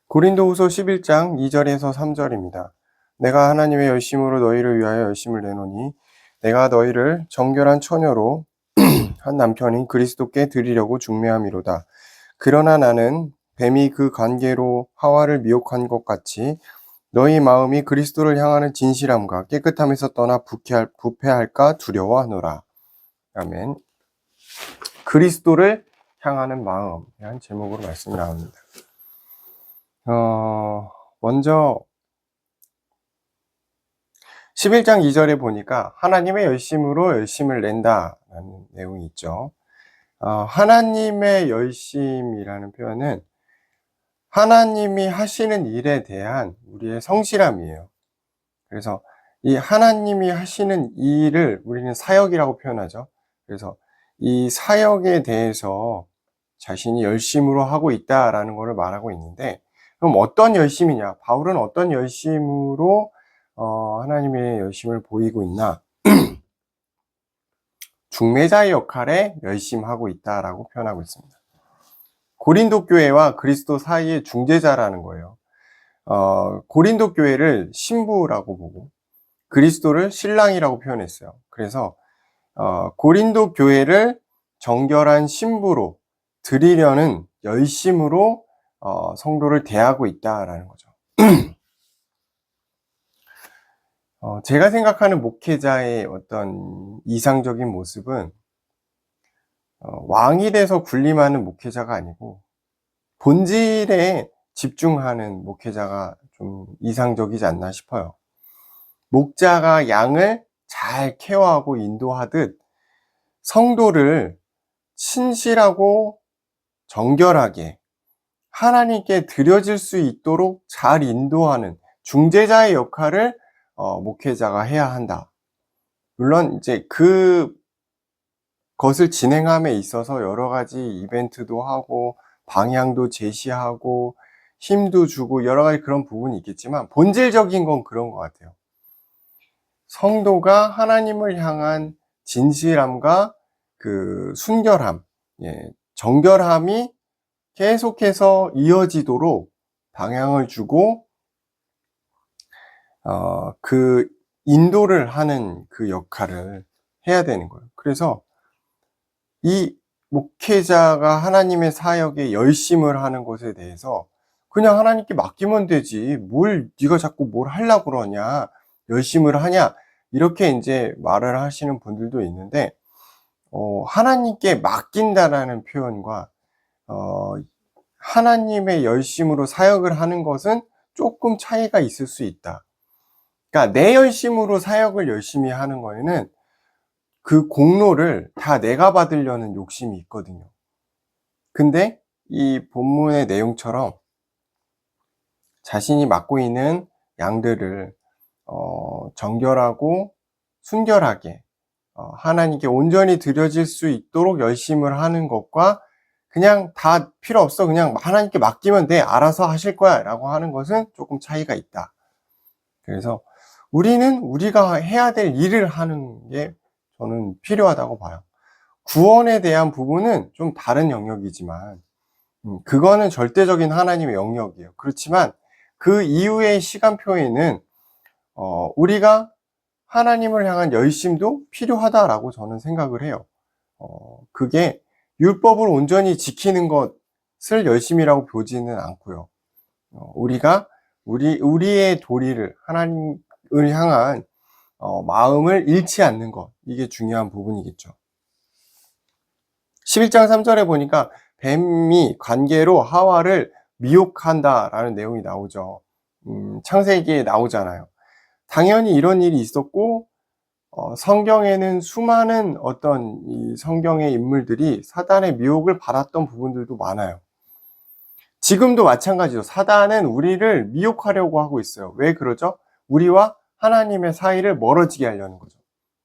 고린도후서 11장 2절에서 3절입니다. 내가 하나님의 열심으로 너희를 위하여 열심을 내노니 내가 너희를 정결한 처녀로 한 남편인 그리스도께 드리려고 중매함이로다. 그러나 나는 뱀이 그 관계로 하와를 미혹한 것 같이 너희 마음이 그리스도를 향하는 진실함과 깨끗함에서 떠나 부패할까 두려워하노라. 아멘. 그리스도를 향하는 마음이라는 제목으로 말씀이 나옵니다. 먼저 11장 2절에 보니까 하나님의 열심으로 열심을 낸다라는 내용이 있죠. 하나님의 열심이라는 표현은 하나님이 하시는 일에 대한 우리의 성실함이에요. 그래서 이 하나님이 하시는 일을 우리는 사역이라고 표현하죠. 그래서 이 사역에 대해서 자신이 열심으로 하고 있다라는 것을 말하고 있는데, 그럼 어떤 열심이냐? 바울은 어떤 열심으로 하나님의 열심을 보이고 있나? 중매자의 역할에 열심하고 있다라고 표현하고 있습니다. 고린도 교회와 그리스도 사이의 중재자라는 거예요. 고린도 교회를 신부라고 보고 그리스도를 신랑이라고 표현했어요. 그래서 고린도 교회를 정결한 신부로 드리려는 열심으로 성도를 대하고 있다라는 거죠. 제가 생각하는 목회자의 어떤 이상적인 모습은 왕이 돼서 군림하는 목회자가 아니고 본질에 집중하는 목회자가 좀 이상적이지 않나 싶어요. 목자가 양을 잘 케어하고 인도하듯 성도를 신실하고 정결하게 하나님께 드려질 수 있도록 잘 인도하는 중재자의 역할을 목회자가 해야 한다. 물론 이제 그것을 진행함에 있어서 여러 가지 이벤트도 하고 방향도 제시하고 힘도 주고 여러 가지 그런 부분이 있겠지만 본질적인 건 그런 것 같아요. 성도가 하나님을 향한 진실함과 그 순결함, 정결함이 계속해서 이어지도록 방향을 주고 그 인도를 하는 그 역할을 해야 되는 거예요. 그래서 이 목회자가 하나님의 사역에 열심을 하는 것에 대해서 그냥 하나님께 맡기면 되지 뭘 네가 자꾸 뭘 하려고 그러냐, 열심을 하냐, 이렇게 이제 말을 하시는 분들도 있는데 하나님께 맡긴다라는 표현과 하나님의 열심으로 사역을 하는 것은 조금 차이가 있을 수 있다. 그러니까 내 열심으로 사역을 열심히 하는 거에는 그 공로를 다 내가 받으려는 욕심이 있거든요. 근데 이 본문의 내용처럼 자신이 맡고 있는 양들을 정결하고 순결하게 하나님께 온전히 드려질 수 있도록 열심을 하는 것과 그냥 다 필요 없어 그냥 하나님께 맡기면 돼 알아서 하실 거야 라고 하는 것은 조금 차이가 있다. 그래서 우리는 우리가 해야 될 일을 하는 게 저는 필요하다고 봐요. 구원에 대한 부분은 좀 다른 영역이지만 그거는 절대적인 하나님의 영역이에요. 그렇지만 그 이후의 시간표에는 우리가 하나님을 향한 열심도 필요하다라고 저는 생각을 해요. 그게 율법을 온전히 지키는 것을 열심이라고 보지는 않고요. 우리가 우리의 도리를 하나님을 향한 마음을 잃지 않는 것, 이게 중요한 부분이겠죠. 11장 3절에 보니까 뱀이 관계로 하와를 미혹한다라는 내용이 나오죠. 창세기에 나오잖아요. 당연히 이런 일이 있었고 성경에는 수많은 어떤 이 성경의 인물들이 사단의 미혹을 받았던 부분들도 많아요. 지금도 마찬가지죠. 사단은 우리를 미혹하려고 하고 있어요. 왜 그러죠? 우리와 하나님의 사이를 멀어지게 하려는 거죠.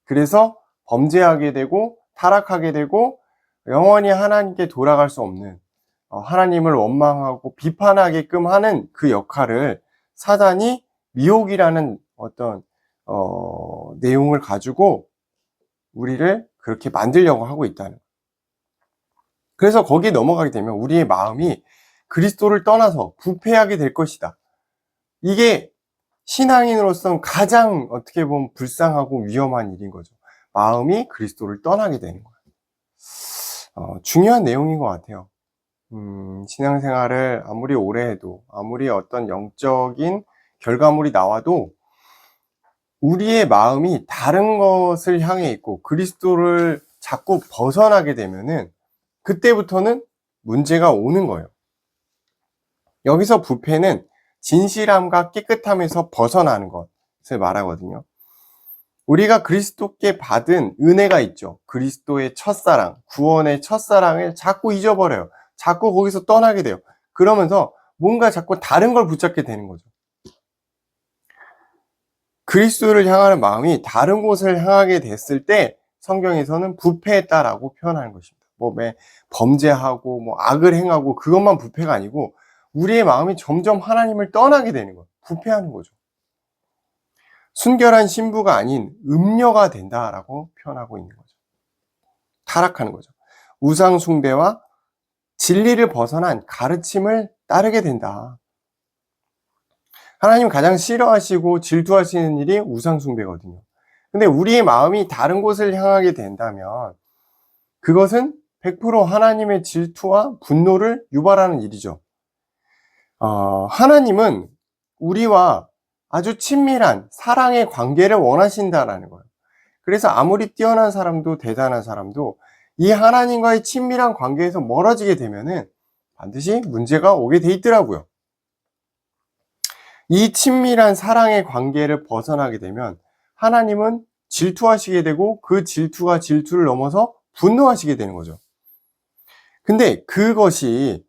그래서 범죄하게 되고 타락하게 되고 영원히 하나님께 돌아갈 수 없는 하나님을 원망하고 비판하게끔 하는 그 역할을 사단이 미혹이라는 어떤 내용을 가지고 우리를 그렇게 만들려고 하고 있다는 거예요. 그래서 거기에 넘어가게 되면 우리의 마음이 그리스도를 떠나서 부패하게 될 것이다. 이게 신앙인으로서는 가장 어떻게 보면 불쌍하고 위험한 일인 거죠. 마음이 그리스도를 떠나게 되는 거예요. 중요한 내용인 것 같아요. 신앙생활을 아무리 오래 해도, 아무리 어떤 영적인 결과물이 나와도 우리의 마음이 다른 것을 향해 있고 그리스도를 자꾸 벗어나게 되면은 그때부터는 문제가 오는 거예요. 여기서 부패는 진실함과 깨끗함에서 벗어나는 것을 말하거든요. 우리가 그리스도께 받은 은혜가 있죠. 그리스도의 첫사랑, 구원의 첫사랑을 자꾸 잊어버려요. 자꾸 거기서 떠나게 돼요. 그러면서 뭔가 자꾸 다른 걸 붙잡게 되는 거죠. 그리스도를 향하는 마음이 다른 곳을 향하게 됐을 때 성경에서는 부패했다라고 표현하는 것입니다. 뭐 범죄하고 뭐 악을 행하고 그것만 부패가 아니고 우리의 마음이 점점 하나님을 떠나게 되는 거예요. 부패하는 거죠. 순결한 신부가 아닌 음녀가 된다라고 표현하고 있는 거죠. 타락하는 거죠. 우상 숭배와 진리를 벗어난 가르침을 따르게 된다. 하나님 가장 싫어하시고 질투하시는 일이 우상 숭배거든요. 근데 우리의 마음이 다른 곳을 향하게 된다면 그것은 100% 하나님의 질투와 분노를 유발하는 일이죠. 하나님은 우리와 아주 친밀한 사랑의 관계를 원하신다라는 거예요. 그래서 아무리 뛰어난 사람도 대단한 사람도 이 하나님과의 친밀한 관계에서 멀어지게 되면은 반드시 문제가 오게 돼 있더라고요. 이 친밀한 사랑의 관계를 벗어나게 되면 하나님은 질투하시게 되고 그 질투가 질투를 넘어서 분노하시게 되는 거죠. 근데 그것이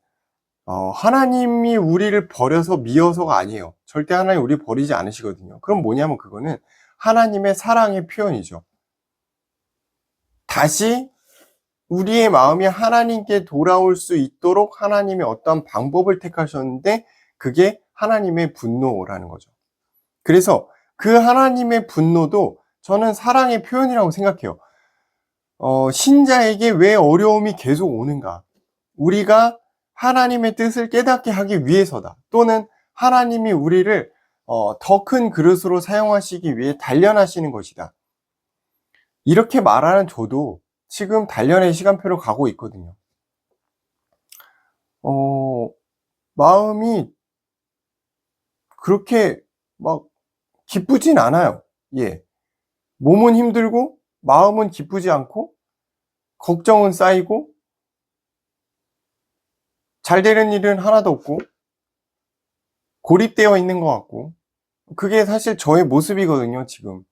하나님이 우리를 버려서 미워서가 아니에요. 절대 하나님 우리 버리지 않으시거든요. 그럼 뭐냐면 그거는 하나님의 사랑의 표현이죠. 다시 우리의 마음이 하나님께 돌아올 수 있도록 하나님이 어떤 방법을 택하셨는데 그게 하나님의 분노라는 거죠. 그래서 그 하나님의 분노도 저는 사랑의 표현이라고 생각해요. 신자에게 왜 어려움이 계속 오는가? 우리가 하나님의 뜻을 깨닫게 하기 위해서다. 또는 하나님이 우리를 더 큰 그릇으로 사용하시기 위해 단련하시는 것이다. 이렇게 말하는 저도 지금 단련의 시간표로 가고 있거든요. 마음이 그렇게 막 기쁘진 않아요. 예. 몸은 힘들고 마음은 기쁘지 않고 걱정은 쌓이고 잘 되는 일은 하나도 없고 고립되어 있는 것 같고 그게 사실 저의 모습이거든요, 지금.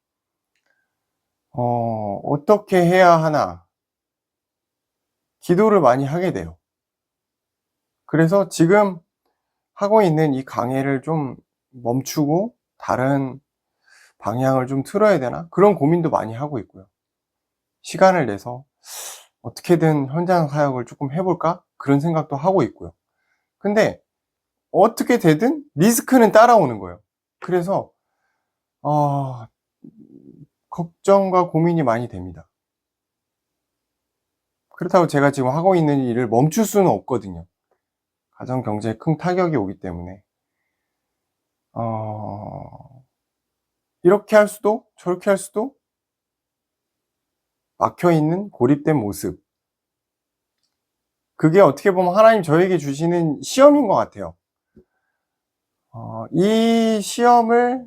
어떻게 해야 하나 기도를 많이 하게 돼요. 그래서 지금 하고 있는 이 강의를 좀 멈추고 다른 방향을 좀 틀어야 되나? 그런 고민도 많이 하고 있고요. 시간을 내서 어떻게든 현장 사역을 조금 해볼까? 그런 생각도 하고 있고요. 근데 어떻게 되든 리스크는 따라오는 거예요. 그래서 걱정과 고민이 많이 됩니다. 그렇다고 제가 지금 하고 있는 일을 멈출 수는 없거든요. 가정 경제에 큰 타격이 오기 때문에 이렇게 할 수도 저렇게 할 수도 막혀있는 고립된 모습, 그게 어떻게 보면 하나님 저에게 주시는 시험인 것 같아요. 이 시험을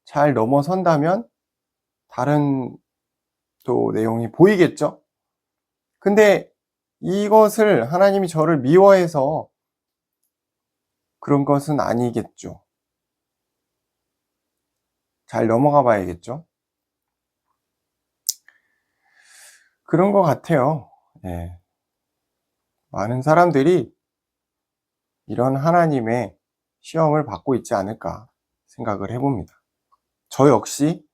잘 넘어선다면 다른 또 내용이 보이겠죠? 근데 이것을 하나님이 저를 미워해서 그런 것은 아니겠죠. 잘 넘어가 봐야겠죠? 그런 것 같아요. 예. 많은 사람들이 이런 하나님의 시험을 받고 있지 않을까 생각을 해봅니다. 저 역시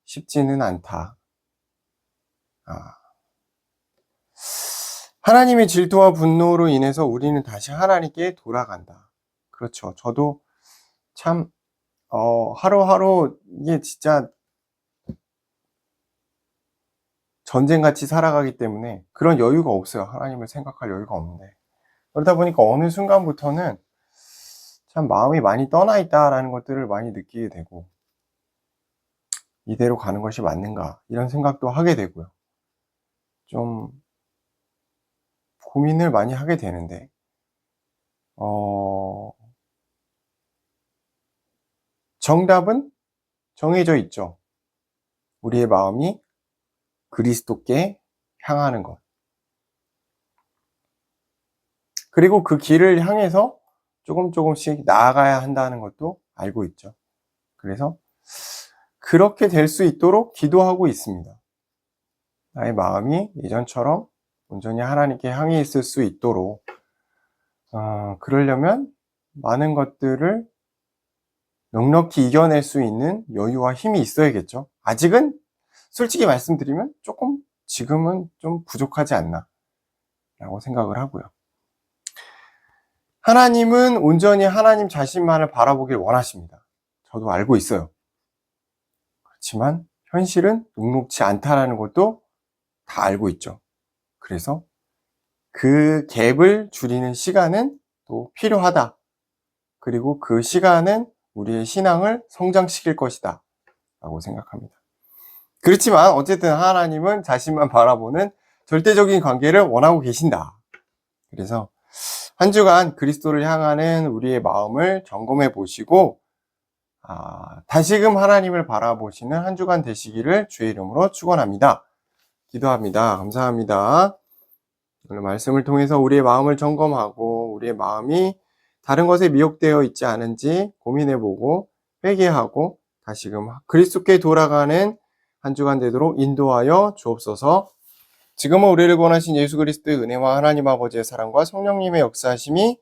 쉽지는 않다. 하나님의 질투와 분노로 인해서 우리는 다시 하나님께 돌아간다. 그렇죠. 저도 참 하루하루 이게 진짜 전쟁같이 살아가기 때문에 그런 여유가 없어요. 하나님을 생각할 여유가 없는데 그러다 보니까 어느 순간부터는 참 마음이 많이 떠나 있다라는 것들을 많이 느끼게 되고, 이대로 가는 것이 맞는가 이런 생각도 하게 되고요. 좀 고민을 많이 하게 되는데, 어 정답은 정해져 있죠. 우리의 마음이 그리스도께 향하는 것. 그리고 그 길을 향해서 조금씩 나아가야 한다는 것도 알고 있죠. 그래서 그렇게 될 수 있도록 기도하고 있습니다. 나의 마음이 예전처럼 온전히 하나님께 향해 있을 수 있도록, 그러려면 많은 것들을 넉넉히 이겨낼 수 있는 여유와 힘이 있어야겠죠. 아직은 솔직히 말씀드리면 조금 지금은 좀 부족하지 않나 라고 생각을 하고요. 하나님은 온전히 하나님 자신만을 바라보길 원하십니다. 저도 알고 있어요. 그렇지만 현실은 녹록지 않다라는 것도 다 알고 있죠. 그래서 그 갭을 줄이는 시간은 또 필요하다. 그리고 그 시간은 우리의 신앙을 성장시킬 것이다 라고 생각합니다. 그렇지만 어쨌든 하나님은 자신만 바라보는 절대적인 관계를 원하고 계신다. 그래서 한 주간 그리스도를 향하는 우리의 마음을 점검해 보시고, 다시금 하나님을 바라보시는 한 주간 되시기를 주의 이름으로 축원합니다. 기도합니다. 감사합니다. 오늘 말씀을 통해서 우리의 마음을 점검하고 우리의 마음이 다른 것에 미혹되어 있지 않은지 고민해보고 회개하고 다시금 그리스도께 돌아가는 한 주간 되도록 인도하여 주옵소서. 지금은 우리를 구원하신 예수 그리스도의 은혜와 하나님 아버지의 사랑과 성령님의 역사하심이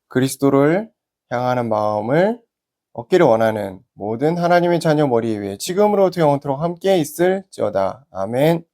그리스도를 향하는 마음을 얻기를 원하는 모든 하나님의 자녀 머리 위에 지금으로부터 영원토록 함께 있을지어다. 아멘.